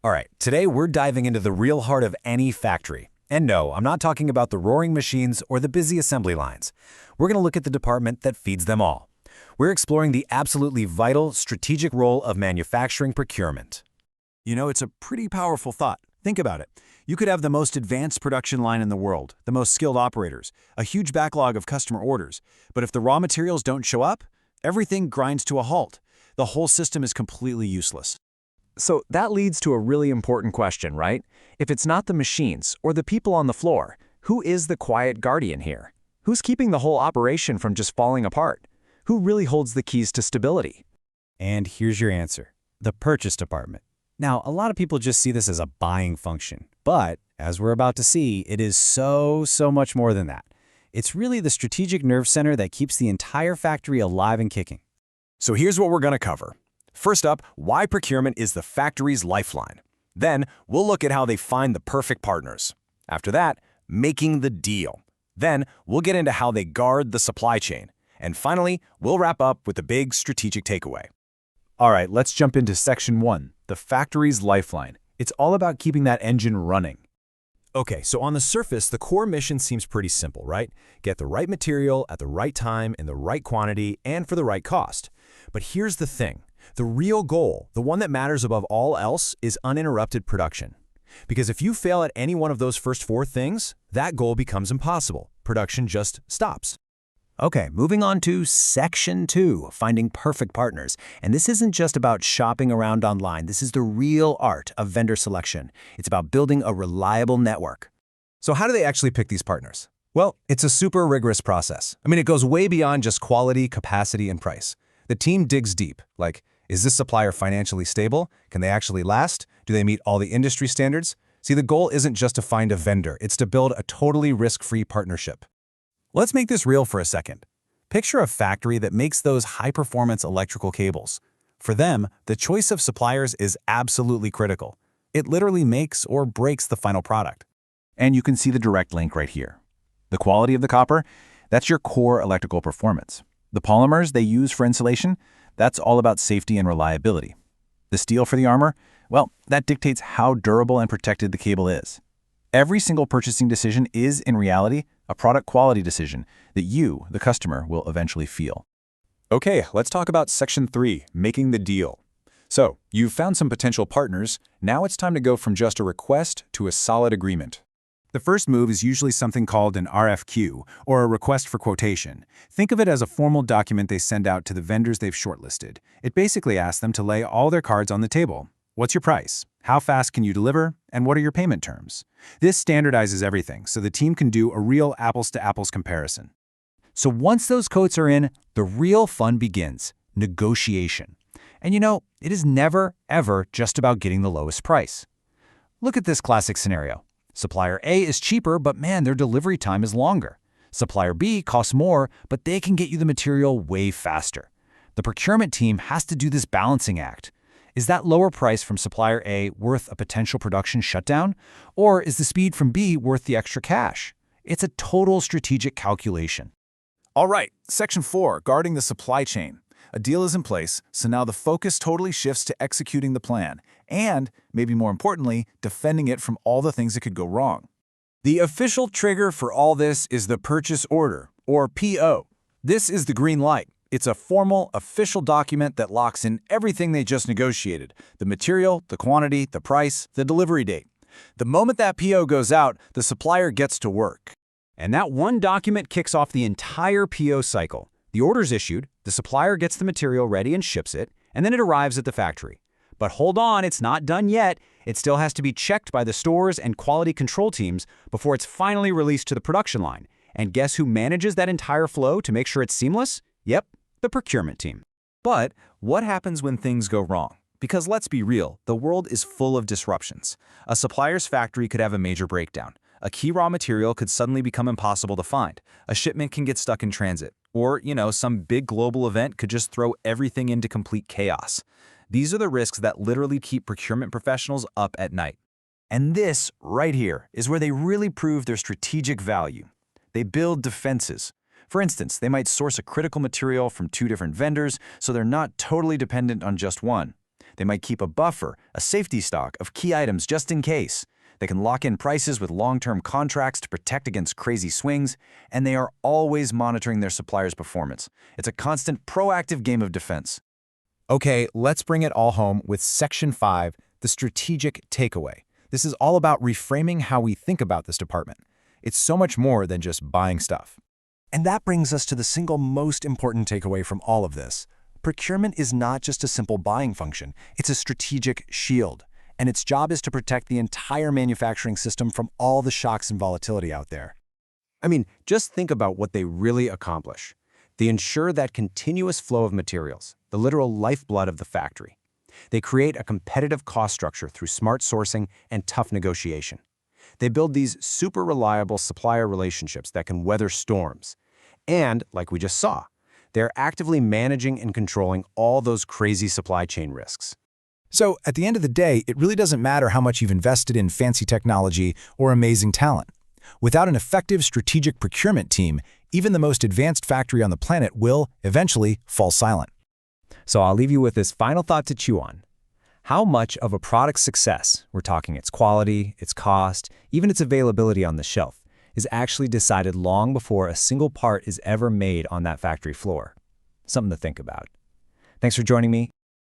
All right, today we're diving into the real heart of any factory. And no, I'm not talking about the roaring machines or the busy assembly lines. We're going to look at the department that feeds them all. We're exploring the absolutely vital, strategic role of manufacturing procurement. You know, it's a pretty powerful thought. Think about it. You could have the most advanced production line in the world, the most skilled operators, a huge backlog of customer orders. But if the raw materials don't show up, everything grinds to a halt. The whole system is completely useless. So that leads to a really important question, right? If it's not the machines or the people on the floor, who is the quiet guardian here? Who's keeping the whole operation from just falling apart? Who really holds the keys to stability? And here's your answer: the purchase department. Now, a lot of people just see this as a buying function, but as we're about to see, it is so much more than that. It's really the strategic nerve center that keeps the entire factory alive and kicking. So here's what we're going to cover. First up, why procurement is the factory's lifeline. Then, we'll look at how they find the perfect partners. After that, making the deal. Then, we'll get into how they guard the supply chain. And finally, we'll wrap up with the big strategic takeaway. All right, let's jump into Section 1, the factory's lifeline. It's all about keeping that engine running. Okay, so on the surface, the core mission seems pretty simple, right? Get the right material at the right time, in the right quantity, and for the right cost. But here's the thing. The real goal, the one that matters above all else, is uninterrupted production. Because if you fail at any one of those first four things, that goal becomes impossible. Production just stops. Okay, moving on to Section 2, finding perfect partners. And this isn't just about shopping around online. This is the real art of vendor selection. It's about building a reliable network. So how do they actually pick these partners? Well, it's a super rigorous process. I mean, it goes way beyond just quality, capacity, and price. The team digs deep, like, is this supplier financially stable? Can they actually last? Do they meet all the industry standards? See, the goal isn't just to find a vendor, it's to build a totally risk-free partnership. Let's make this real for a second. Picture a factory that makes those high-performance electrical cables. For them, the choice of suppliers is absolutely critical. It literally makes or breaks the final product. And you can see the direct link right here. The quality of the copper, that's your core electrical performance. The polymers they use for insulation, that's all about safety and reliability. The steel for the armor, well, that dictates how durable and protected the cable is. Every single purchasing decision is, in reality, a product quality decision that you, the customer, will eventually feel. Okay, let's talk about Section 3, making the deal. So, you've found some potential partners. Now it's time to go from just a request to a solid agreement. The first move is usually something called an RFQ, or a request for quotation. Think of it as a formal document they send out to the vendors they've shortlisted. It basically asks them to lay all their cards on the table. What's your price? How fast can you deliver? And what are your payment terms? This standardizes everything, so the team can do a real apples-to-apples comparison. So once those quotes are in, the real fun begins: negotiation. And you know, it is never, ever just about getting the lowest price. Look at this classic scenario. Supplier A is cheaper, but man, their delivery time is longer. Supplier B costs more, but they can get you the material way faster. The procurement team has to do this balancing act. Is that lower price from supplier A worth a potential production shutdown? Or is the speed from B worth the extra cash? It's a total strategic calculation. All right, Section 4, guarding the supply chain. A deal is in place, so now the focus totally shifts to executing the plan, and, maybe more importantly, defending it from all the things that could go wrong. The official trigger for all this is the purchase order, or PO. This is the green light. It's a formal, official document that locks in everything they just negotiated: the material, the quantity, the price, the delivery date. The moment that PO goes out, the supplier gets to work. And that one document kicks off the entire PO cycle. The order's issued, the supplier gets the material ready and ships it, and then it arrives at the factory. But hold on, it's not done yet. It still has to be checked by the stores and quality control teams before it's finally released to the production line. And guess who manages that entire flow to make sure it's seamless? Yep, the procurement team. But what happens when things go wrong? Because let's be real, the world is full of disruptions. A supplier's factory could have a major breakdown. A key raw material could suddenly become impossible to find. A shipment can get stuck in transit. Or, some big global event could just throw everything into complete chaos. These are the risks that literally keep procurement professionals up at night. And this, right here, is where they really prove their strategic value. They build defenses. For instance, they might source a critical material from 2 different vendors, so they're not totally dependent on just one. They might keep a buffer, a safety stock of key items just in case. They can lock in prices with long-term contracts to protect against crazy swings, and they are always monitoring their suppliers' performance. It's a constant, proactive game of defense. Okay, let's bring it all home with Section 5, the strategic takeaway. This is all about reframing how we think about this department. It's so much more than just buying stuff. And that brings us to the single most important takeaway from all of this. Procurement is not just a simple buying function, it's a strategic shield. And its job is to protect the entire manufacturing system from all the shocks and volatility out there. I mean, just think about what they really accomplish. They ensure that continuous flow of materials, the literal lifeblood of the factory. They create a competitive cost structure through smart sourcing and tough negotiation. They build these super reliable supplier relationships that can weather storms. And, like we just saw, they're actively managing and controlling all those crazy supply chain risks. So, at the end of the day, it really doesn't matter how much you've invested in fancy technology or amazing talent. Without an effective strategic procurement team, even the most advanced factory on the planet will, eventually, fall silent. So I'll leave you with this final thought to chew on. How much of a product's success, we're talking its quality, its cost, even its availability on the shelf, is actually decided long before a single part is ever made on that factory floor. Something to think about. Thanks for joining me.